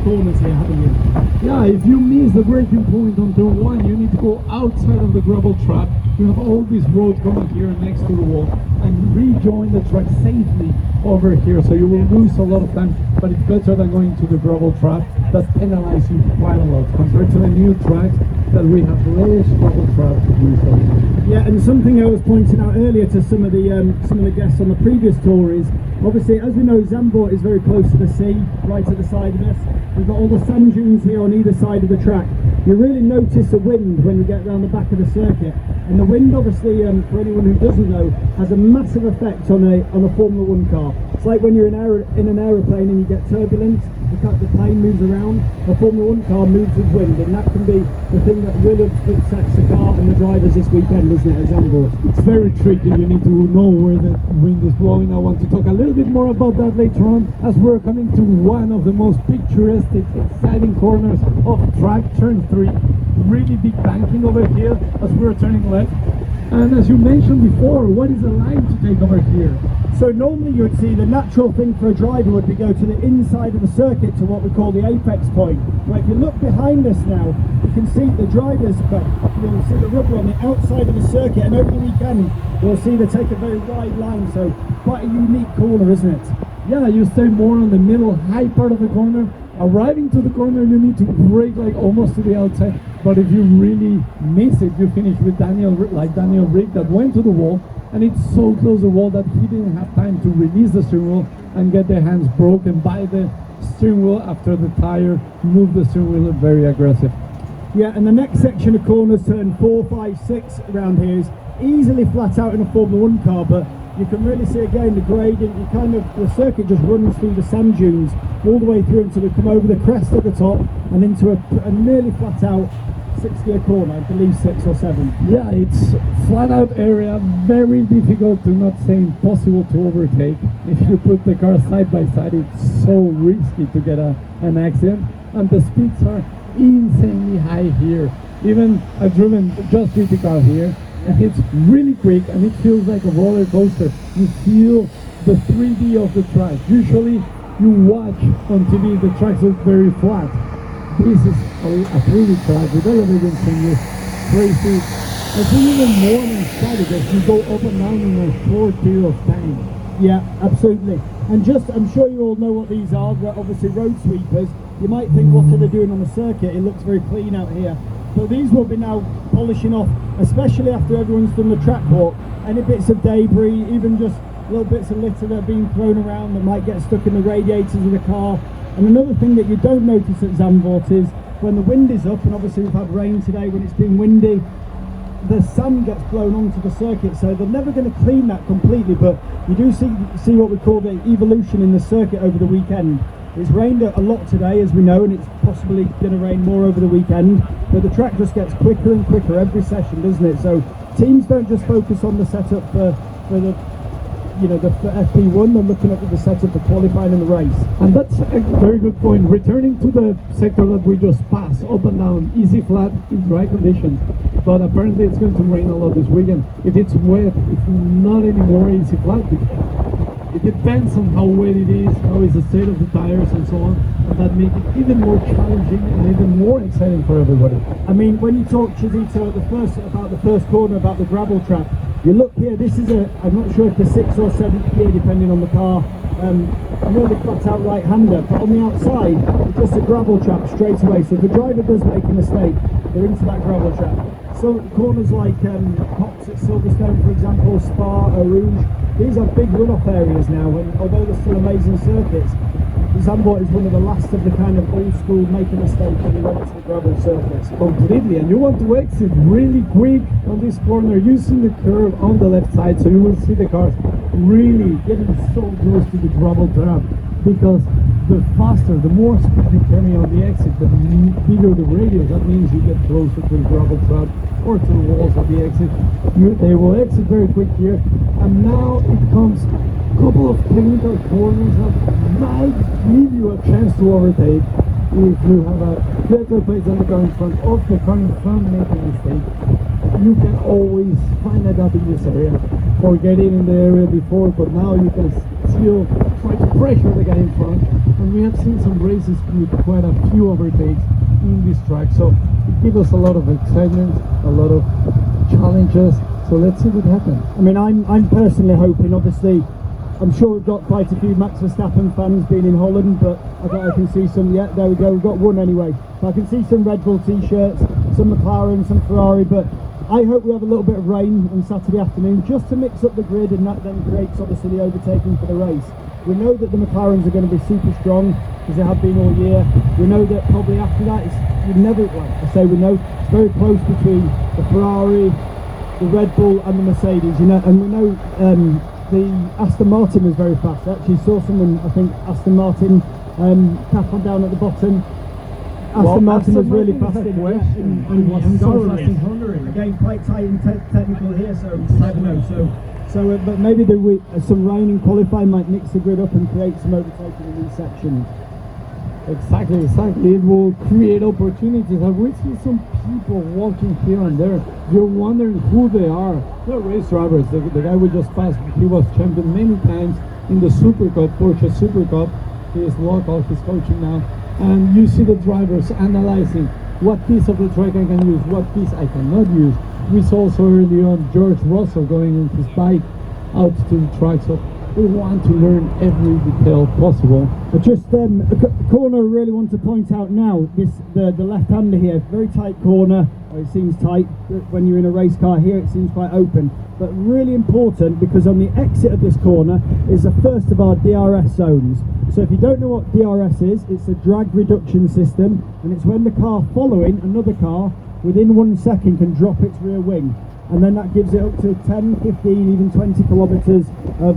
corners here, haven't you? Yeah, if you miss the braking point on turn 1, you need to go outside of the gravel trap. You have all these roads coming here next to the wall and rejoin the track safely over here. So you will lose a lot of time, but it's better than going to the gravel trap that penalizes you quite a lot compared to the new tracks that we have less gravel trap to use. Yeah, and something I was pointing out earlier to some of the guests on the previous tour is, obviously, as we know, Zandvoort is very close to the sea, right at the side of us. We've got all the sand dunes here on either side of the track. You really notice the wind when you get around the back of the circuit, and the wind, obviously, for anyone who doesn't know, has a massive effect on a Formula One car. It's like when you're in an aeroplane and you get turbulence, the plane moves around. A Formula One car moves with wind, and that can be the thing that really upsets the car and the drivers this weekend, isn't it, at Zandvoort? It's very tricky. You need to know where the wind is blowing. I want to talk a little bit more about that later on, as we're coming to one of the most picturesque, exciting corners of track, turn 3. Really big banking over here as we're turning left. And as you mentioned before, what is the line to take over here? So normally you would see the natural thing for a driver would be go to the inside of the circuit to what we call the apex point. But if you look behind us now, you can see the drivers, but you'll see the rubber on the outside of the circuit, and over the weekend you'll see they take a very wide line, so quite a unique corner, isn't it? Yeah, you stay more on the middle, high part of the corner. Arriving to the corner, you need to brake like almost to the outside, but if you really miss it, you finish with Daniel Rick that went to the wall, and it's so close to the wall that he didn't have time to release the steering wheel and get their hands broken by the steering wheel after the tire moved the steering wheel very aggressive. Yeah, and the next section of corners, turn 4, 5, 6 around here, is easily flat out in a Formula One car, but you can really see again the gradient. The circuit just runs through the sand dunes all the way through until we come over the crest at the top and into a nearly flat out 6-gear corner, I believe 6 or 7. Yeah, it's flat out area, very difficult, to not say impossible, to overtake. If you put the cars side by side, it's so risky to get an accident, and the speeds are insanely high here. Even I've driven just GT car here, and it's really quick and it feels like a roller coaster. You feel the 3D of the track. Usually you watch on TV the tracks are very flat. This is a 3D track with elevated changes, crazy. I think even more than static as you go up and down in a short period of time. Yeah, absolutely. And just, I'm sure you all know what these are. They're obviously road sweepers. You might think, what are they doing on the circuit? It looks very clean out here. But these will be now polishing off, especially after everyone's done the track walk. Any bits of debris, even just little bits of litter that are being thrown around that might get stuck in the radiators of the car. And another thing that you don't notice at Zandvoort is when the wind is up, and obviously we've had rain today, when it's been windy, the sand gets blown onto the circuit, so they're never going to clean that completely, but you do see what we call the evolution in the circuit over the weekend. It's rained a lot today, as we know, and it's possibly going to rain more over the weekend, but the track just gets quicker and quicker every session, doesn't it? So teams don't just focus on the setup for the FP1, they're looking at the setup for qualifying in the race. And that's a very good point. Returning to the sector that we just passed, up and down, easy flat in dry conditions, but apparently it's going to rain a lot this weekend. If it's wet, it's not anymore easy flat. It depends on how wet it is, how is the state of the tires and so on, and that makes it even more challenging and even more exciting for everybody. I mean, when you talk, Chizito, about the first corner, about the gravel trap, you look here, this is I'm not sure if the 6th or 7th gear, depending on the car, nearly flat out right-hander, but on the outside, it's just a gravel trap straight away, so if the driver does make a mistake, they're into that gravel trap. So corners like Cox at Silverstone, for example, Spa, Eau Rouge, these are big run-off areas now, and although they're still amazing circuits, Zandvoort is one of the last of the kind of old school make a mistake when you went to the gravel surface. Completely, and you want to exit really quick on this corner using the curve on the left side, so you will see the cars really getting so close to the gravel trap, because the faster, the more speed you carry on the exit, the bigger the radius. That means you get closer to the gravel trap or to the walls of the exit. They will exit very quick here, and now it comes a couple of technical corners that might give you a chance to overtake if you have a better pace than the car in front. Of the car in front making a mistake, you can always find a gap in this area or get in the area before, but now you can still try to pressure the guy in front. And we have seen some races with quite a few overtakes in this track. So it gives us a lot of excitement, a lot of challenges. So let's see what happens. I mean, I'm personally hoping, obviously, I'm sure we've got quite a few Max Verstappen fans being in Holland, but I can see some, yeah, there we go, we've got one anyway. So I can see some Red Bull t-shirts, some McLaren, some Ferrari, but I hope we have a little bit of rain on Saturday afternoon just to mix up the grid, and that then creates obviously the overtaking for the race. We know that the McLarens are going to be super strong, because they have been all year. We know that probably after that, you never, like I say, we know it's very close between the Ferrari, the Red Bull and the Mercedes, you know, and we know the Aston Martin was very fast. I actually saw someone, I think Aston Martin, cap on down at the bottom. Aston Martin was really fast in Hungary. Again, quite tight and technical here, so you never know. So, but maybe some rain in qualifying might mix the grid up and create some overtaking in these sections. Exactly. It will create opportunities. And we see some people walking here and there. You're wondering who they are. They're race drivers. The guy we just passed, he was champion many times in the Super Cup, Porsche Super Cup. He is local, he's coaching now. And you see the drivers analyzing what piece of the track I can use, what piece I cannot use. We saw also early on George Russell going on his bike out to the track. So we want to learn every detail possible. But just a corner I really want to point out now, the left-hander here, very tight corner. It seems tight when you're in a race car. Here it seems quite open, but really important because on the exit of this corner is the first of our DRS zones. So if you don't know what DRS is, it's a drag reduction system, and it's when the car following another car within 1 second can drop its rear wing. And then that gives it up to 10, 15, even 20 kilometres of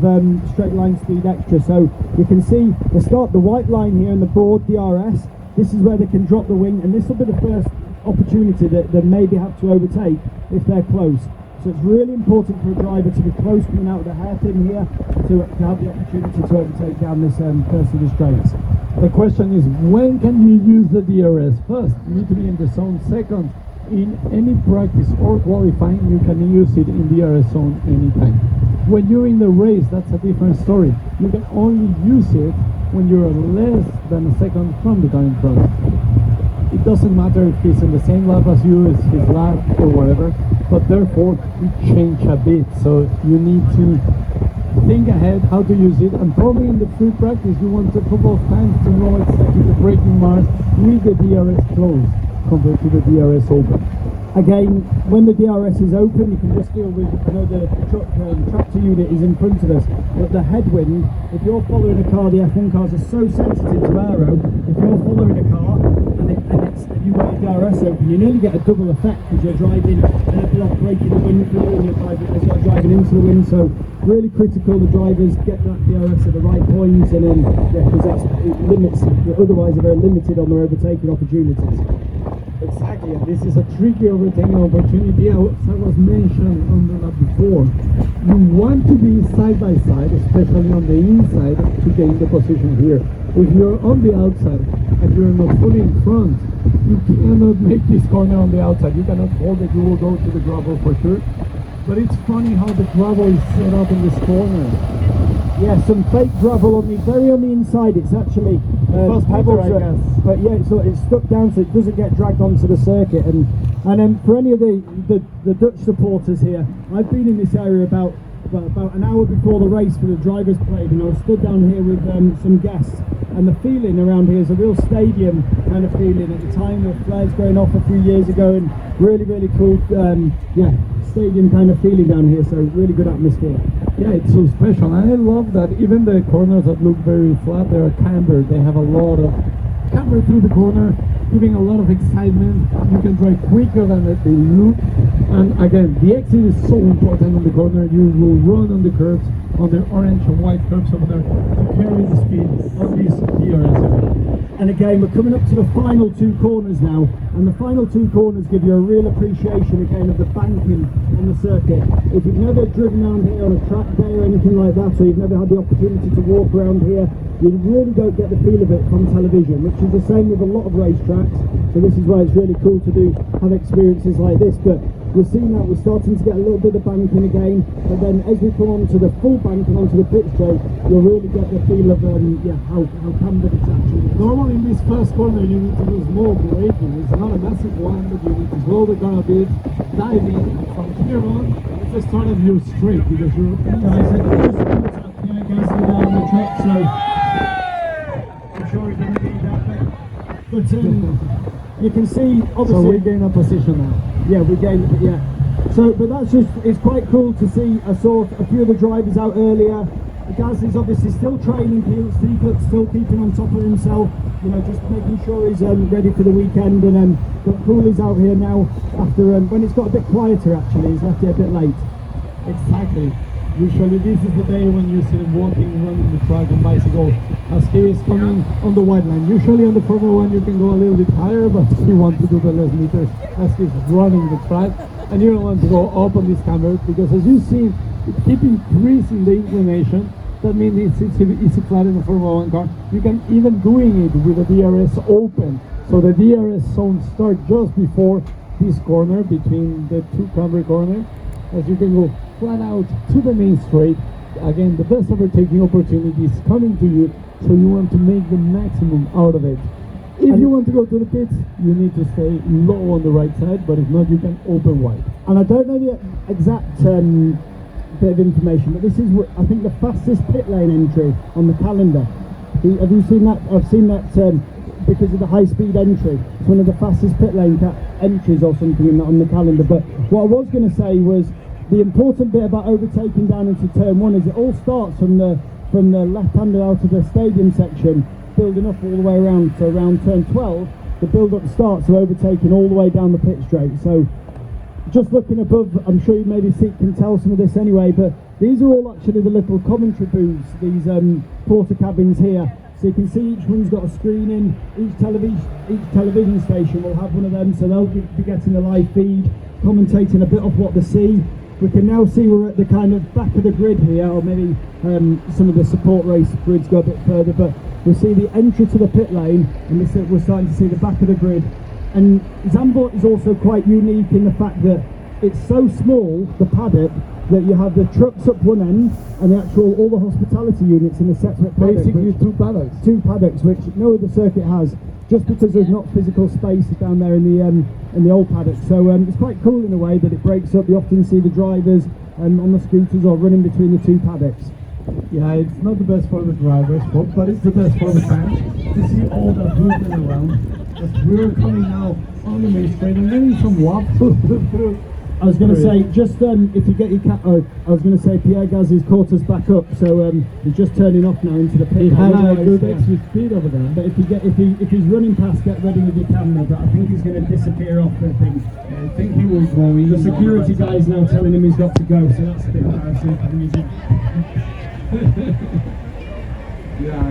straight line speed extra. So you can see the white line here in the board DRS. This is where they can drop the wing, and this will be the first opportunity that they maybe have to overtake if they're close. So it's really important for a driver to be close coming out of the hairpin here to have the opportunity to overtake down this first of the straights. The question is, when can you use the DRS? First, you need to be in the zone. Second, in any practice or qualifying, you can use it in the DRS zone anytime. When you're in the race, that's a different story. You can only use it when you're less than a second from the guy in front. It doesn't matter if he's in the same lap as you, it's his lap or whatever, but therefore it changes a bit. So you need to think ahead how to use it, and probably in the free practice you want a couple of times to know exactly the braking marks with the DRS closed compared to the DRS open. Again, when the DRS is open, you can just deal with, I know the tractor unit is in front of us, but the headwind, if you're following a car, the F1 cars are so sensitive to aero, if you're following a car and you've got your DRS open, you nearly get a double effect because you're driving not breaking the wind through and you're driving into the wind. So really critical the drivers get that DRS at the right points, and then because it limits, otherwise they're very limited on their overtaking opportunities. Exactly, and this is a tricky overtaking opportunity. As I was mentioned on the lap before, you want to be side by side, especially on the inside, to gain the position here. If you're on the outside and you're not fully in front, you cannot make this corner on the outside. You cannot hold it, you will go to the gravel for sure. But it's funny how the gravel is set up in this corner. Yeah, some fake gravel on the inside. It's actually pebbles, I guess. But yeah, so it's stuck down so it doesn't get dragged onto the circuit. And for any of the Dutch supporters here, I've been in this area about an hour before the race for the drivers played, and I was stood down here with some guests. And the feeling around here is a real stadium kind of feeling. At the time, the flares going off a few years ago, and really cool, stadium kind of feeling down here. So really good atmosphere. Yeah, it's so special, and I love that even the corners that look very flat, they are cambered. They have a lot of camber through the corner, giving a lot of excitement. You can drive quicker than they look. And again, the exit is so important on the corner. You will run on the curves, on the orange and white curves over there, to carry the speed on this DRS area. And again, we're coming up to the final two corners now, and the final two corners give you a real appreciation again of the banking on the circuit. If you've never driven around here on a track day or anything like that, or you've never had the opportunity to walk around here, you really don't get the feel of it from television, which is the same with a lot of racetracks. So this is why it's really cool to have experiences like this. But we're seeing that we're starting to get a little bit of banking again, but then as we come onto the full banking onto the pit straight, you'll really get the feel of how cambered it's actually. Normally in this first corner you need to do small braking. It's not a massive one, but you need to slow the car a bit, dive in. From here on, it's just start of you straight because you're Guys, guys down the track, so I'm sure he's going to need that bit. But you can see, obviously, so we gain a position now. Yeah, we gained it, yeah. So, but that's just, it's quite cool to see. I saw a few of the drivers out earlier. Gaz is obviously still training, still keeping on top of himself, you know, just making sure he's ready for the weekend. And but Cooley's out here now after, when it's got a bit quieter actually, he's left it a bit late. Exactly. Usually this is the day when you see him walking, running the track on bicycle as he is coming on the white line. Usually on the Formula 1 you can go a little bit higher, but you want to do the less meters as he's running the track, and you don't want to go up on this camber because as you see, it keeps increasing the inclination. That means it's easy flat in the Formula 1 car. You can even doing it with the DRS open. So the DRS zone starts just before this corner, between the two camber corners, as you can go flat out to the main straight. Again, the best overtaking opportunity is coming to you, so you want to make the maximum out of it. If you want to go to the pits, you need to stay low on the right side, but if not, you can open wide. And I don't know the exact bit of information, but this is, I think, the fastest pit lane entry on the calendar. Have you seen that? I've seen that because of the high-speed entry. It's one of the fastest pit lane entries or something on the calendar. But what I was going to say was the important bit about overtaking down into turn one is it all starts from the left-hander out of the stadium section, building up all the way around to around turn 12. The build-up starts to overtaking all the way down the pit straight. So just looking above, I'm sure you maybe can tell some of this anyway, but these are all actually the little commentary booths, these porter cabins here. So you can see each one's got a screen in. Each television station will have one of them, so they'll be getting the live feed, commentating a bit of what they see. We can now see we're at the kind of back of the grid here, or maybe some of the support race grids go a bit further, but we'll see the entry to the pit lane, and we're starting to see the back of the grid. And Zandvoort is also quite unique in the fact that it's so small, the paddock, that you have the trucks up one end and all the hospitality units in a separate paddock. Basically two paddocks. Two paddocks, which no other circuit has, just because there's not physical space down there in the old paddock. So it's quite cool in a way that it breaks up. You often see the drivers on the scooters or running between the two paddocks. Yeah, it's not the best for the drivers, but it's the best for the fans to see all that movement around. As we're coming now on the main straight and getting some wobbles through. I was going to say, just if you get your I was going to say Pierre Gaz has caught us back up, so he's just turning off now into the pit. He had a good extra speed over there. But if he's running past, get ready with your camera. But I think he's going to disappear off the thing. I think he will go in. The security guy's now telling him he's got to go, so that's a bit embarrassing for the music. Yeah.